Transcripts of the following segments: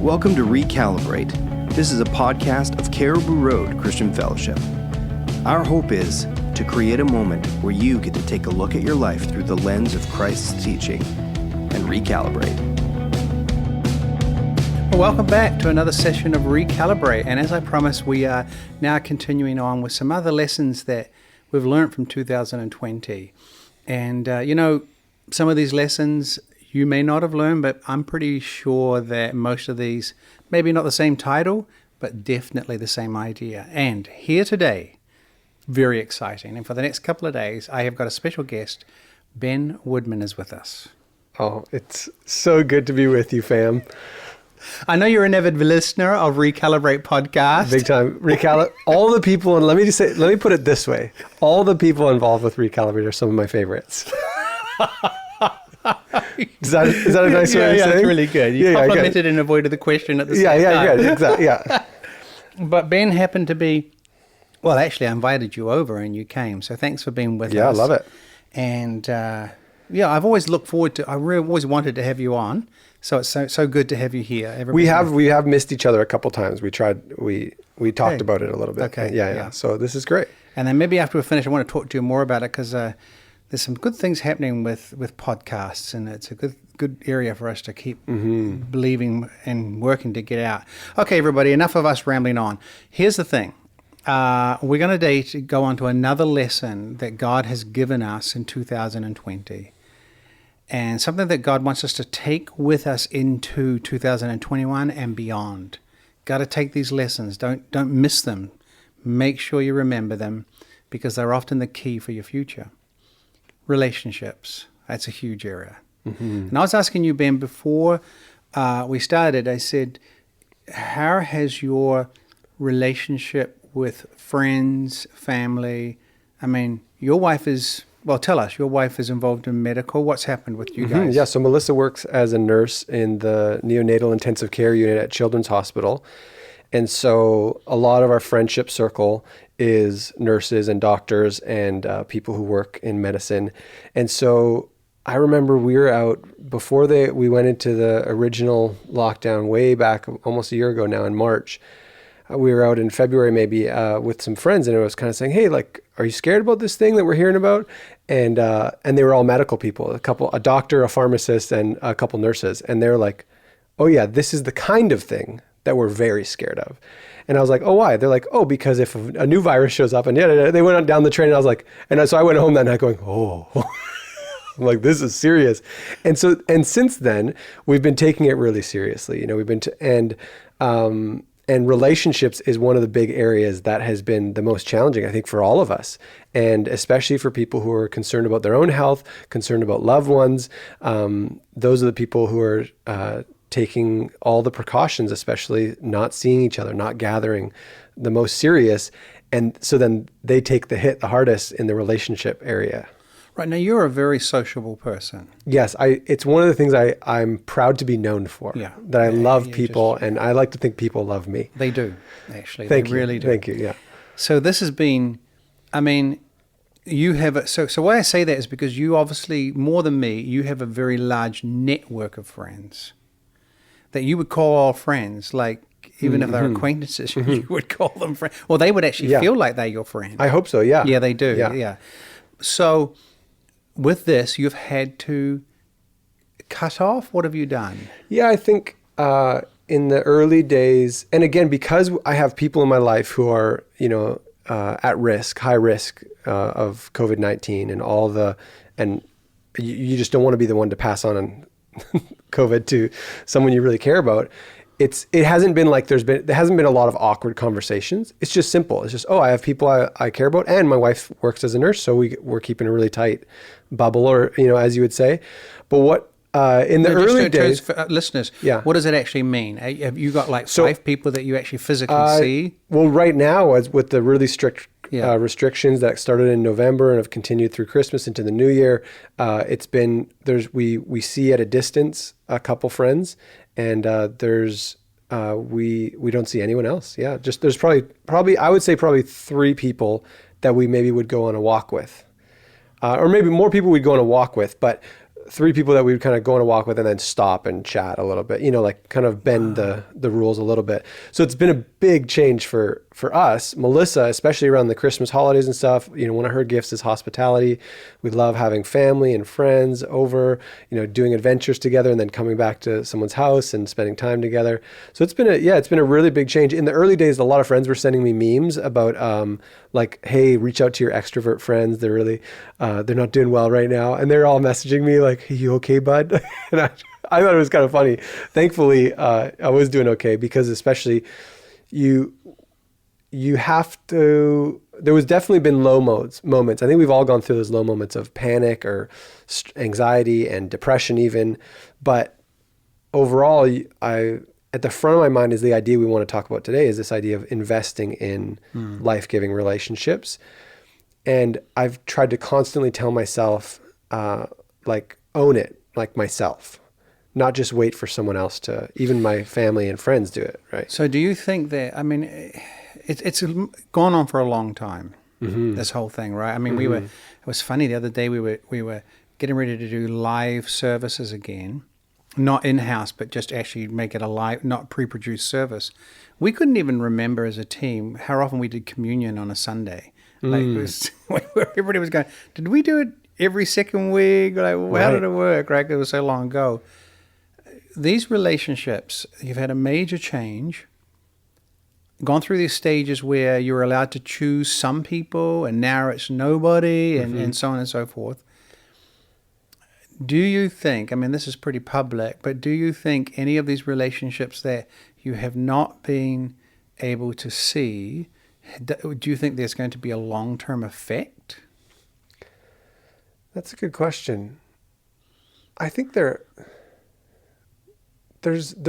Welcome to Recalibrate. This is a podcast of Caribou Road Christian Fellowship. Our hope is to create a moment where you get to take a look at your life through the lens of Christ's teaching and recalibrate. Well, welcome back to another session of Recalibrate. And as I promised, we are now continuing on with some other lessons that we've learned from 2020. And, some of these lessons you may not have learned, but I'm pretty sure that most of these, maybe not the same title, but definitely the same idea. And here today, very exciting. And for the next couple of days, I have got a special guest. Ben Woodman is with us. Oh, it's so good to be with you, fam. I know you're an avid listener of Recalibrate podcast. Big time. All the people, and let me put it this way. All the people involved with Recalibrate are some of my favorites. Is that a nice way of saying? That's really good. You complimented and avoided the question at the same time. Yeah, good. Exactly. Yeah. But Ben happened to be, well, actually, I invited you over and you came. So thanks for being with us. Yeah, I love it. And I've always looked forward to, always wanted to have you on. So it's so good to have you here. We have missed each other a couple times. We talked about it a little bit. Okay. Yeah. So this is great. And then maybe after we finish, I want to talk to you more about it because there's some good things happening with podcasts, and it's a good area for us to keep believing and working to get out. Okay, everybody, enough of us rambling on. Here's the thing. We're going to go on to another lesson that God has given us in 2020, and something that God wants us to take with us into 2021 and beyond. Got to take these lessons. Don't miss them. Make sure you remember them because they're often the key for your future. Relationships. That's a huge area. Mm-hmm. And I was asking you, Ben, before we started, I said, how has your relationship with friends, family, your wife is, tell us, your wife is involved in medical. What's happened with you guys? Yeah, so Melissa works as a nurse in the neonatal intensive care unit at Children's Hospital. And so a lot of our friendship circle is nurses and doctors and people who work in medicine. And so I remember we were out before we went into the original lockdown way back almost a year ago now in March. We were out in February maybe with some friends, and it was kind of saying, hey, are you scared about this thing that we're hearing about? And they were all medical people, a doctor, a pharmacist, and a couple nurses. And they were like, oh yeah, this is the kind of thing that we're very scared of. And I was like, oh, why? They're like, oh, because if a new virus shows up, and they went on down the train, and I was like, so I went home that night going, oh, I'm like, this is serious. And since then, we've been taking it really seriously. And relationships is one of the big areas that has been the most challenging, I think, for all of us. And especially for people who are concerned about their own health, concerned about loved ones. Those are the people who are taking all the precautions, especially not seeing each other, not gathering, the most serious. And so then they take the hit the hardest in the relationship area. Right. Now, you're a very sociable person. Yes. It's one of the things I'm proud to be known for. Yeah. That I love people, and I like to think people love me. They do, actually. Thank you. They really do. Thank you, yeah. So this has been, you have, so why I say that is because you obviously, more than me, you have a very large network of friends that you would call all friends, like even if they're acquaintances, you would call them friends. Well, they would actually feel like they're your friend. I hope so, yeah. Yeah, they do, yeah. So with this, you've had to cut off? What have you done? Yeah, I think in the early days, and again, because I have people in my life who are, at risk, high risk of COVID-19 and you just don't want to be the one to pass on COVID to someone you really care about. It hasn't been like there hasn't been a lot of awkward conversations. It's just simple. It's just, I have people I care about, and my wife works as a nurse, so we're keeping a really tight bubble, or as you would say. But what in the early days, for listeners, what does it actually mean? Have you got five people that you actually physically see? Well, right now, as with the really strict restrictions that started in November and have continued through Christmas into the New Year, it's been we see at a distance a couple friends, and we don't see anyone else. Yeah, just there's probably I would say probably 3 people that we maybe would go on a walk with, or maybe more people we'd go on a walk with, but three people that we would kind of go on a walk with and then stop and chat a little bit, like kind of bend the rules a little bit. So it's been a big change for us. Melissa, especially around the Christmas holidays and stuff, one of her gifts is hospitality. We love having family and friends over, doing adventures together and then coming back to someone's house and spending time together. So it's been a really big change. In the early days, a lot of friends were sending me memes about like, hey, reach out to your extrovert friends. They're really, they're not doing well right now. And they're all messaging me like, hey, you okay, bud? And I thought it was kind of funny. Thankfully, I was doing okay, because especially you have to, there was definitely been low moments. I think we've all gone through those low moments of panic or anxiety and depression even. But overall, at the front of my mind is the idea we want to talk about today, is this idea of investing in life-giving relationships. And I've tried to constantly tell myself, like, own it, like myself, not just wait for someone else to, even my family and friends do it, right? So do you think that, I mean, it's gone on for a long time, this whole thing, right? I mean, it was funny, the other day we were getting ready to do live services again, not in-house, but just actually make it a live, not pre-produced service. We couldn't even remember as a team how often we did communion on a Sunday. Like, it was, everybody was going, did we do it every second week? Like, well, how did it work? Right? It was so long ago. These relationships, you've had a major change, gone through these stages where you're allowed to choose some people, and now it's nobody, and so on and so forth. Do you think, I mean, this is pretty public, but do you think any of these relationships that you have not been able to see, do you think there's going to be a long-term effect? That's a good question. I think there's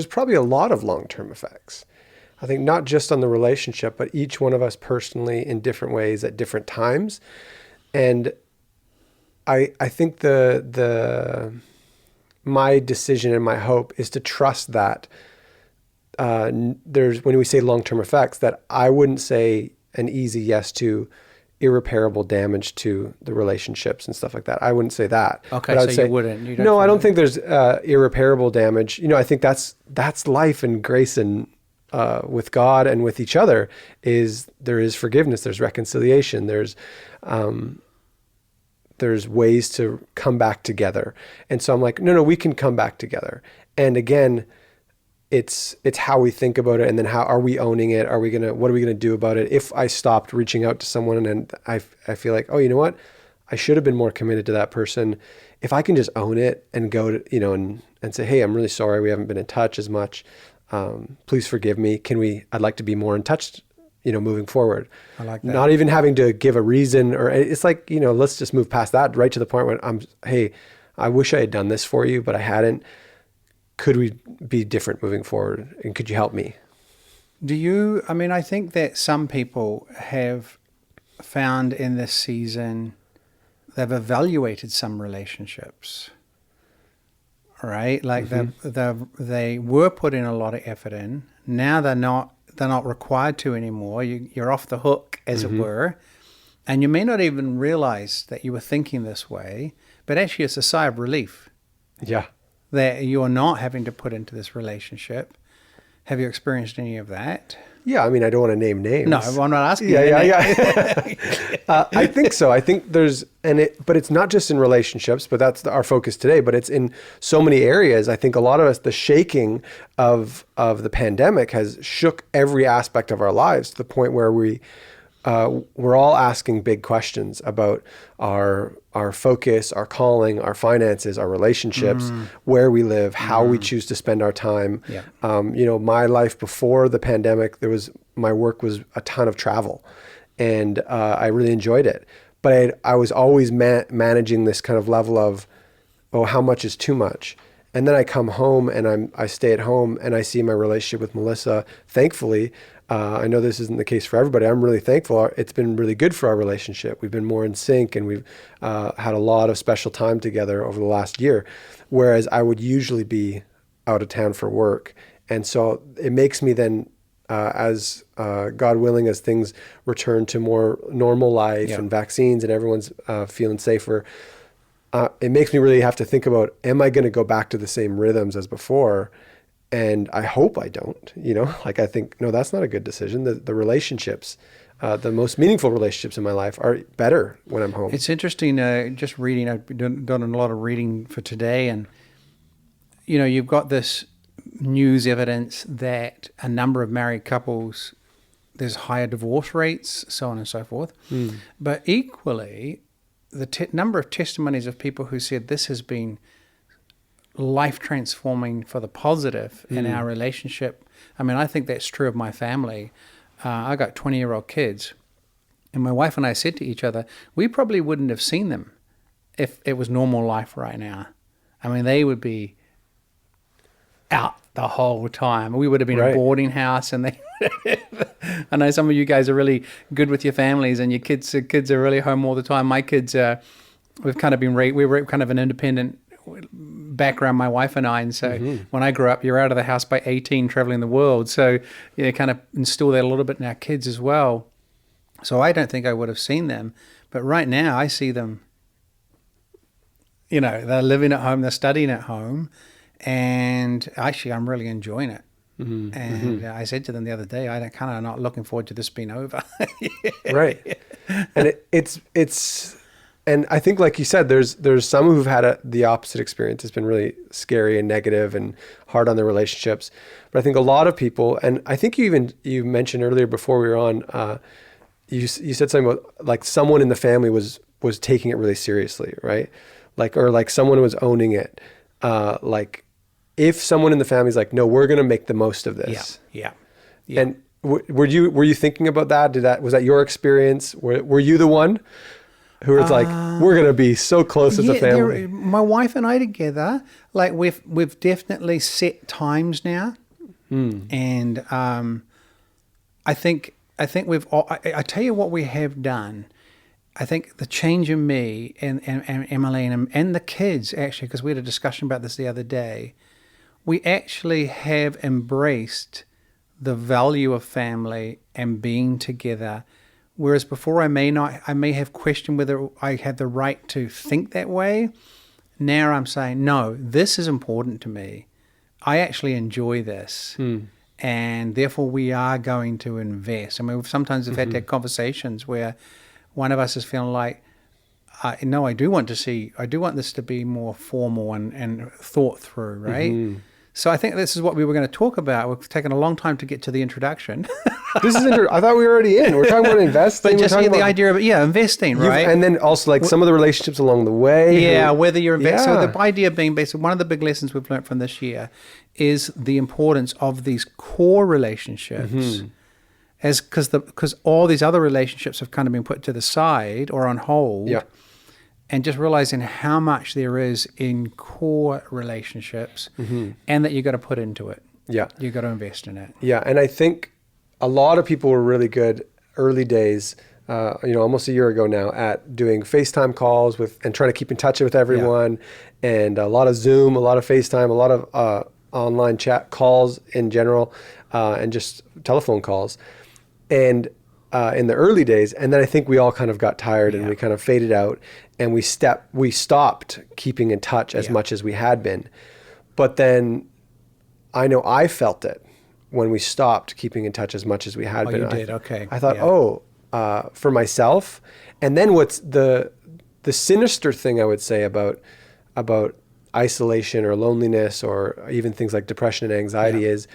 probably a lot of long-term effects. I think not just on the relationship, but each one of us personally in different ways at different times. And I think my decision and my hope is to trust that there's, when we say long-term effects, that I wouldn't say an easy yes to irreparable damage to the relationships and stuff like that. I wouldn't say that. Okay, but I would so say, you wouldn't. No, I don't think there's irreparable damage. I think that's life and grace, and with God and with each other there is forgiveness, there's reconciliation, there's ways to come back together. And so I'm like, no, we can come back together. And again, it's how we think about it, and then how are we owning it? What are we gonna do about it? If I stopped reaching out to someone and I feel like, oh, you know what? I should have been more committed to that person. If I can just own it and go to, and say, hey, I'm really sorry we haven't been in touch as much. Please forgive me. I'd like to be more in touch, moving forward. I like that. Not even having to give a reason, or it's like, let's just move past that, right to the point where hey, I wish I had done this for you, but I hadn't. Could we be different moving forward? And could you help me? I think that some people have found in this season, they've evaluated some relationships, right? Like they were putting a lot of effort in. Now they're not required to anymore. You're off the hook, as it were. And you may not even realize that you were thinking this way, but actually it's a sigh of relief. Yeah. That you're not having to put into this relationship. Have you experienced any of that? Yeah, I mean, I don't want to name names. No, I'm not asking you. Yeah. I think so. I think but it's not just in relationships, but that's our focus today, but it's in so many areas. I think a lot of us, the shaking of the pandemic has shook every aspect of our lives to the point where we're all asking big questions about our focus, our calling, our finances, our relationships, where we live, how we choose to spend our time. Yeah. My life before the pandemic, my work was a ton of travel, and I really enjoyed it. But I was always managing this kind of level of, how much is too much? And then I come home and I stay at home and I see my relationship with Melissa. Thankfully, I know this isn't the case for everybody. I'm really thankful. It's been really good for our relationship. We've been more in sync, and we've had a lot of special time together over the last year, whereas I would usually be out of town for work. And so it makes me then, as God willing, as things return to more normal life and vaccines and everyone's feeling safer, it makes me really have to think about, am I going to go back to the same rhythms as before? And I hope I don't, like I think, no, that's not a good decision. The relationships, the most meaningful relationships in my life are better when I'm home. It's interesting, just reading, I've done a lot of reading for today, and, you've got this news evidence that a number of married couples, there's higher divorce rates, so on and so forth. But equally, the number of testimonies of people who said this has been life transforming for the positive in our relationship. I mean, I think that's true of my family. I got 20-year-old kids, and my wife and I said to each other, we probably wouldn't have seen them if it was normal life right now. I mean, they would be out the whole time. We would have been a boarding house, and they. I know some of you guys are really good with your families, and your kids are really home all the time. My kids, we've kind of been we were kind of an independent background, my wife and I, and so when I grew up, you're out of the house by 18, traveling the world. So kind of instill that a little bit in our kids as well. So I don't think I would have seen them, but right now I see them. They're living at home, they're studying at home, and actually I'm really enjoying it. And I said to them the other day, I'm kind of not looking forward to this being over. Right. And it's and I think, like you said, there's some who've had the opposite experience. It's been really scary and negative and hard on their relationships. But I think a lot of people, and I think you mentioned earlier before we were on, you said something about like someone in the family was taking it really seriously, right? Like someone was owning it. Like if someone in the family is like, no, we're going to make the most of this. Yeah. And were you thinking about that? Was that your experience? Were you the one who was like, we're going to be so close as a family? My wife and I together, like we've definitely set times now. And I think we've all, I tell you what we have done. I think the change in me and Emily and the kids, actually, because we had a discussion about this the other day, we actually have embraced the value of family and being together. Whereas before I may have questioned whether I had the right to think that way. Now I'm saying, no, this is important to me. I actually enjoy this. And therefore we are going to invest. I mean, sometimes we've had to have conversations where one of us is feeling like, no, I do want this to be more formal and thought through, right? So I think this is what we were going to talk about. We've taken a long time to get to the introduction. This is I thought we were already in. We're talking about investing. But just the idea of investing, right? And then also like some of the relationships along the way. Yeah, whether you're investing. So the idea being basically one of the big lessons we've learned from this year is the importance of these core relationships. Because all these other relationships have kind of been put to the side or on hold. Yeah. And just realizing how much there is in core relationships and that you got to put into it. Yeah. You got to invest in it. Yeah. And I think a lot of people were really good early days, almost a year ago now, at doing FaceTime calls and trying to keep in touch with everyone, and a lot of Zoom, a lot of FaceTime, a lot of online chat calls in general, and just telephone calls. And in the early days, and then I think we all kind of got tired and we kind of faded out, and we stopped keeping in touch as much as we had been. But then I know I felt it when we stopped keeping in touch as much as we had been. You did, okay. I thought, for myself. And then what's the sinister thing I would say about isolation or loneliness or even things like depression and anxiety is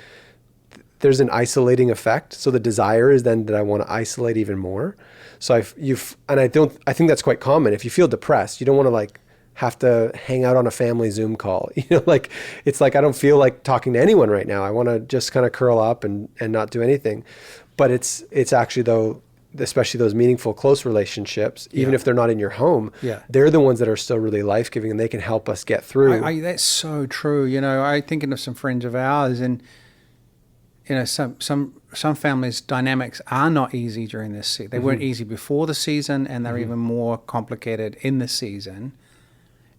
there's an isolating effect. So the desire is then that I want to isolate even more. So I think that's quite common. If you feel depressed, you don't want to like have to hang out on a family Zoom call. Like it's like I don't feel like talking to anyone right now. I want to just kind of curl up and not do anything. But it's actually though, especially those meaningful close relationships, even if they're not in your home, they're the ones that are still really life-giving, and they can help us get through. That's so true. I'm thinking of some friends of ours, and some families' dynamics are not easy during this season. They weren't easy before the season, and they're even more complicated in the season.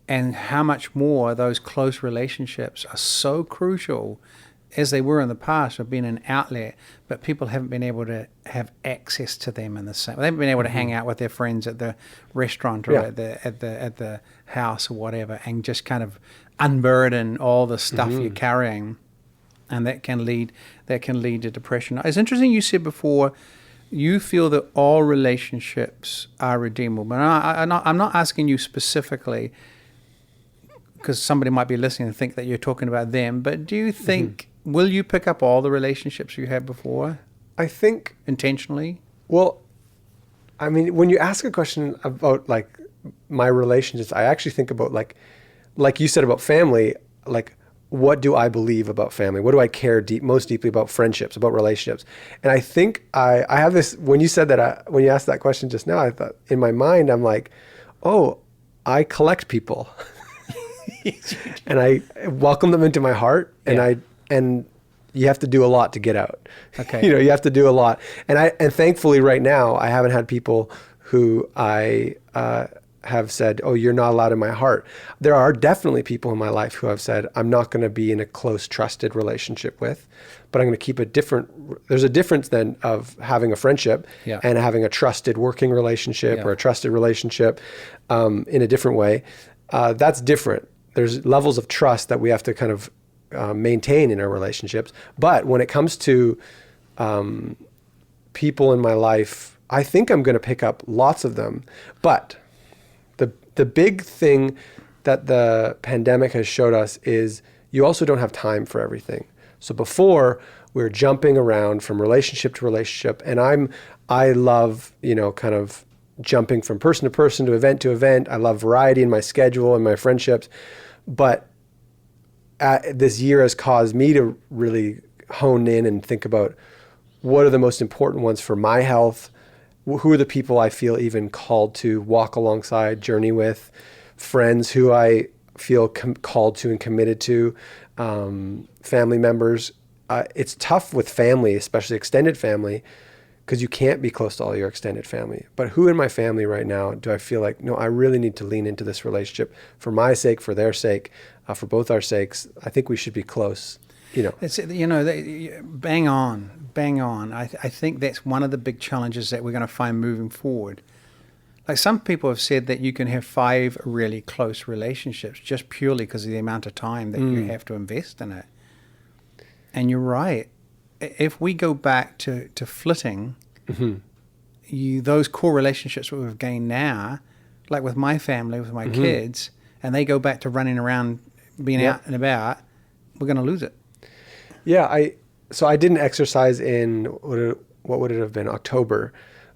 And how much more those close relationships are so crucial as they were in the past, have been an outlet, but people haven't been able to have access to them in the same. They haven't been able to hang out with their friends at the restaurant or at the house or whatever, and just kind of unburden all the stuff you're carrying, and that can lead to depression. It's interesting you said before you feel that all relationships are redeemable, and I'm not asking you specifically, because somebody might be listening and think that you're talking about them, but do you think, will you pick up all the relationships you had before? I think... Intentionally? Well, I mean, when you ask a question about like my relationships, I actually think about like you said about family, like what do I believe about family? What do I care most deeply about friendships, about relationships? And I think I have this, when you said that, when you asked that question just now, I thought in my mind, I'm like, oh, I collect people. And I welcome them into my heart, and you have to do a lot to get out. Okay. You have to do a lot. And thankfully right now I haven't had people who I have said, oh, you're not allowed in my heart. There are definitely people in my life who have said, I'm not going to be in a close, trusted relationship with, but I'm going to keep there's a difference then of having a friendship and having a trusted working relationship or a trusted relationship in a different way. That's different. There's levels of trust that we have to kind of maintain in our relationships. But when it comes to people in my life, I think I'm going to pick up lots of them. But the big thing that the pandemic has showed us is you also don't have time for everything. So before, we were jumping around from relationship to relationship, and I love, kind of jumping from person to person, to event. I love variety in my schedule and my friendships. But this year has caused me to really hone in and think about what are the most important ones for my health. Who are the people I feel even called to walk alongside, journey with, friends who I feel called to and committed to, family members. It's tough with family, especially extended family, because you can't be close to all your extended family. But who in my family right now do I feel like, no, I really need to lean into this relationship for my sake, for their sake, for both our sakes. I think we should be close. It's, bang on. I think that's one of the big challenges that we're going to find moving forward. Like some people have said that you can have 5 really close relationships just purely because of the amount of time that you have to invest in it. And you're right. If we go back to flitting, those core relationships that we've gained now, like with my family, with my kids, and they go back to running around, being out and about, we're going to lose it. Yeah, so I did an exercise in, what would it have been, October,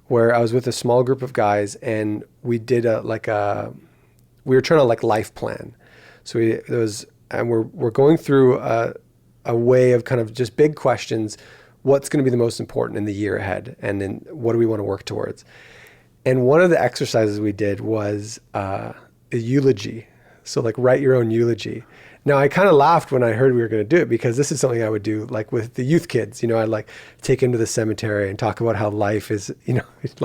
where I was with a small group of guys, and we did we were trying to life plan. So we're going through a way of kind of just big questions. What's going to be the most important in the year ahead? And then what do we want to work towards? And one of the exercises we did was a eulogy. So write your own eulogy. Now I kind of laughed when I heard we were going to do it, because this is something I would do with the youth kids. I'd take them to the cemetery and talk about how life is, it's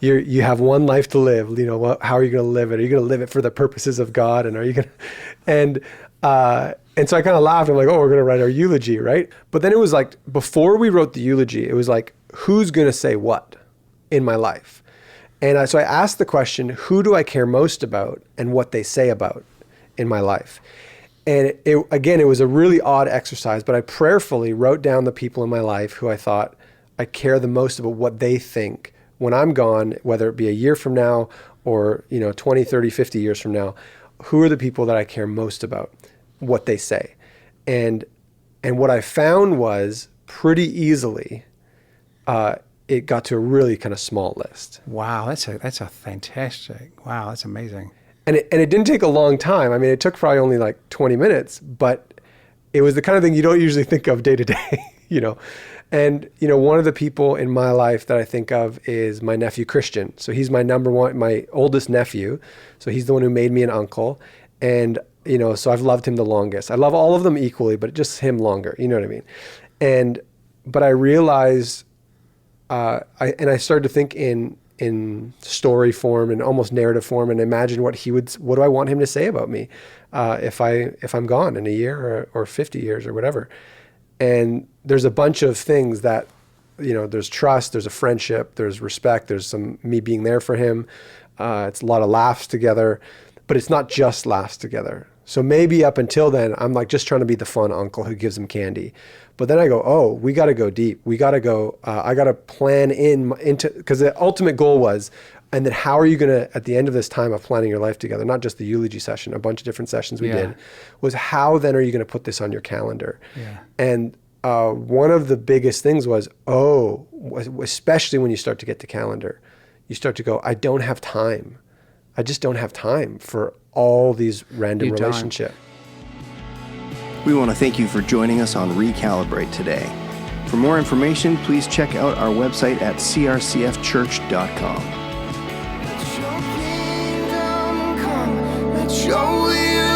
you have one life to live, how are you going to live it? Are you going to live it for the purposes of God? And are you going to, and so I kind of laughed. I'm like, oh, we're going to write our eulogy, right? But then it was before we wrote the eulogy, it was who's going to say what in my life? And so I asked the question, who do I care most about and what they say about in my life? And it was a really odd exercise, but I prayerfully wrote down the people in my life who I thought I care the most about what they think when I'm gone, whether it be a year from now or 20, 30, 50 years from now. Who are the people that I care most about, what they say? And what I found was pretty easily, it got to a really kind of small list. Wow, that's a fantastic. Wow, that's amazing. And it didn't take a long time. I mean, it took probably only 20 minutes, but it was the kind of thing you don't usually think of day to day, And, one of the people in my life that I think of is my nephew, Christian. So he's my my oldest nephew. So he's the one who made me an uncle. And, so I've loved him the longest. I love all of them equally, but just him longer. You know what I mean? But I realized, I started to think in story form and almost narrative form, and imagine what do I want him to say about me if I'm gone in a year or 50 years or whatever. And there's a bunch of things that, there's trust, there's a friendship, there's respect, there's some me being there for him. It's a lot of laughs together, but it's not just laughs together. So maybe up until then, I'm like just trying to be the fun uncle who gives him candy. But then I go, oh, we got to go deep. We got to go, I got to plan into, because the ultimate goal was, and then how are you going to, at the end of this time of planning your life together, not just the eulogy session, a bunch of different sessions we did, was how then are you going to put this on your calendar? Yeah. And one of the biggest things was, especially when you start to get to calendar, you start to go, I don't have time. I just don't have time for all these random relationships. We want to thank you for joining us on Recalibrate today. For more information, please check out our website at crcfchurch.com. Let your kingdom come, let your will